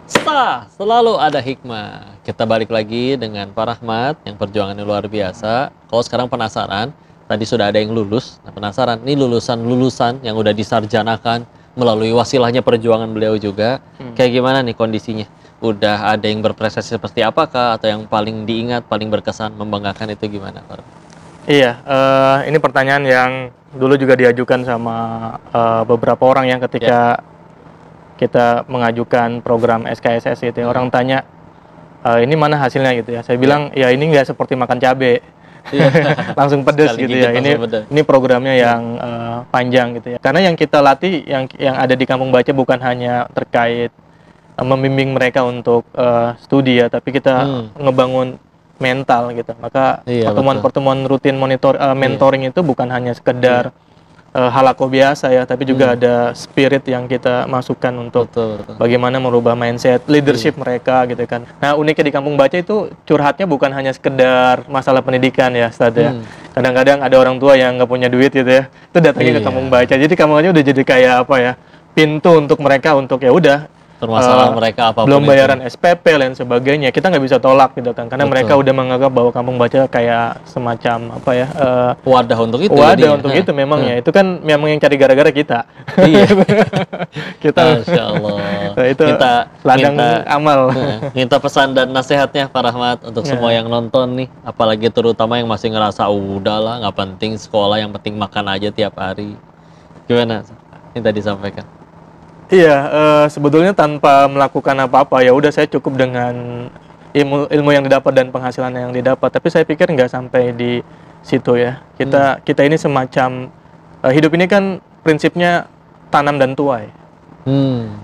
Selalu ada hikmah. Kita balik lagi dengan Pak Rahmat yang perjuangannya luar biasa. Kalau sekarang penasaran, tadi sudah ada yang lulus. Nah, penasaran, ini lulusan-lulusan yang udah disarjanakan melalui wasilahnya perjuangan beliau juga. Kayak gimana nih kondisinya? Udah ada yang berprestasi seperti apakah? Atau yang paling diingat, paling berkesan, membanggakan itu gimana, Pak? Iya, ini pertanyaan yang dulu juga diajukan sama beberapa orang yang ketika kita mengajukan program SKSS gitu ya. Orang tanya, ini mana hasilnya gitu ya. Saya bilang, ya ini nggak seperti makan cabai. Langsung pedes gitu ya. Ini programnya yang panjang gitu ya. Karena yang kita latih, yang ada di Kampung Baca bukan hanya terkait membimbing mereka untuk studi ya, tapi kita ngebangun mental gitu. Maka pertemuan-pertemuan rutin mentoring itu bukan hanya sekedar halako biasa ya, tapi juga ada spirit yang kita masukkan untuk bagaimana merubah mindset leadership mereka gitu kan. Nah, uniknya di Kampung Baca itu curhatnya bukan hanya sekedar masalah pendidikan ya, Ustadz ya. Kadang-kadang ada orang tua yang nggak punya duit gitu ya, itu datangnya ke Kampung Baca. Jadi Kampung Baca udah jadi kayak apa ya, pintu untuk mereka untuk ya udah permasalahan mereka apapun belum bayaran itu. SPP dan sebagainya, kita nggak bisa tolak gitu kan, karena mereka udah menganggap bahwa Kampung Baca kayak semacam apa ya, wadah untuk itu. Wadah untuk itu memang ya, itu kan memang yang cari gara-gara kita. Iya. Kita, Masya Allah. Nah, itu ladang amal. Minta pesan dan nasihatnya Pak Rahmat untuk semua yang nonton nih, apalagi terutama yang masih ngerasa udahlah nggak penting sekolah, yang penting makan aja tiap hari. Gimana? Minta disampaikan. Iya, sebetulnya tanpa melakukan apa-apa ya udah saya cukup dengan ilmu yang didapat dan penghasilan yang didapat. Tapi saya pikir nggak sampai di situ ya. Kita ini semacam hidup ini kan prinsipnya tanam dan tuai.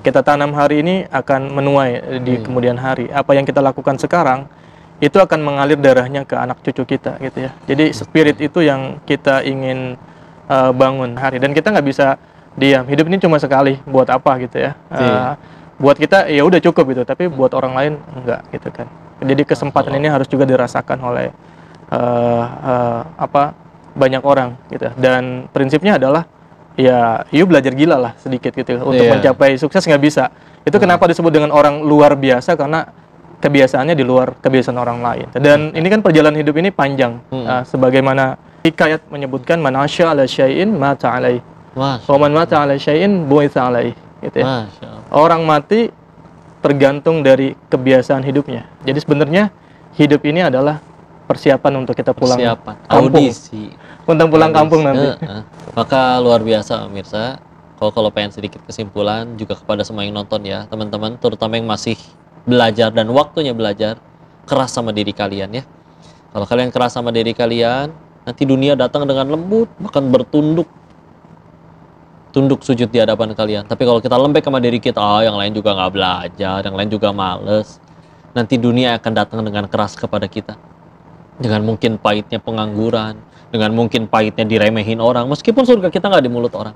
Kita tanam hari ini akan menuai di kemudian hari. Apa yang kita lakukan sekarang itu akan mengalir darahnya ke anak cucu kita gitu ya. Jadi spirit itu yang kita ingin bangun hari, dan kita nggak bisa diam. Hidup ini cuma sekali, buat apa gitu ya. Buat kita ya udah cukup gitu, tapi buat orang lain enggak gitu kan. Jadi kesempatan ini harus juga dirasakan oleh banyak orang gitu. Dan prinsipnya adalah ya you belajar gila lah sedikit gitu untuk mencapai sukses nggak bisa. Itu kenapa disebut dengan orang luar biasa, karena kebiasaannya di luar kebiasaan orang lain. Dan ini kan perjalanan hidup ini panjang. Sebagaimana hikayat menyebutkan, man asya ala syai'in mata alaih. Waman mata ala syai'in bu'itsa alaih gitu ya. Orang mati tergantung dari kebiasaan hidupnya. Jadi sebenarnya hidup ini adalah persiapan untuk kita pulang kampung. Audisi. Untuk pulang kampung nanti. Maka luar biasa pemirsa. Kalau pengen sedikit kesimpulan juga kepada semua yang nonton ya, teman-teman, terutama yang masih belajar dan waktunya belajar, keras sama diri kalian ya. Kalau kalian keras sama diri kalian, nanti dunia datang dengan lembut, bahkan tunduk sujud di hadapan kalian. Tapi kalau kita lembek sama diri kita, yang lain juga nggak belajar, yang lain juga males, nanti dunia akan datang dengan keras kepada kita. Dengan mungkin pahitnya pengangguran, dengan mungkin pahitnya diremehin orang, meskipun surga kita nggak di mulut orang.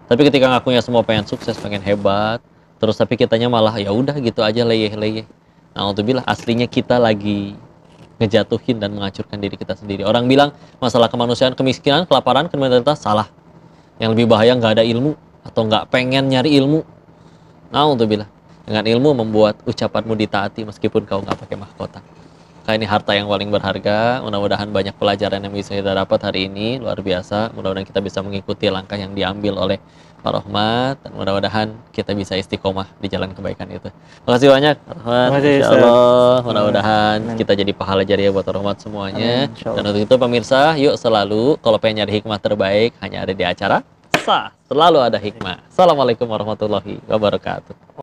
Tapi ketika ngakunya semua pengen sukses, pengen hebat, terus tapi kitanya malah ya udah gitu aja leyeh-leyeh. Nah, untuk bilang aslinya kita lagi ngejatuhin dan menghancurkan diri kita sendiri. Orang bilang masalah kemanusiaan, kemiskinan, kelaparan, kriminalitas, salah. Yang lebih bahaya nggak ada ilmu atau nggak pengen nyari ilmu. Nah, untuk bilang dengan ilmu membuat ucapanmu ditaati meskipun kau nggak pakai mahkota. Kayak ini harta yang paling berharga. Mudah-mudahan banyak pelajaran yang bisa kita dapat hari ini, luar biasa. Mudah-mudahan kita bisa mengikuti langkah yang diambil oleh Pak Rahmat, dan mudah-mudahan kita bisa istiqomah di jalan kebaikan itu. Terima kasih banyak, Rahmat. Insya Allah, mudah-mudahan kita jadi pahala jariah buat Rahmat semuanya. Dan untuk itu pemirsa, yuk selalu kalau pengen nyari hikmah terbaik hanya ada di acara Selalu Ada Hikmah. Assalamualaikum warahmatullahi wabarakatuh.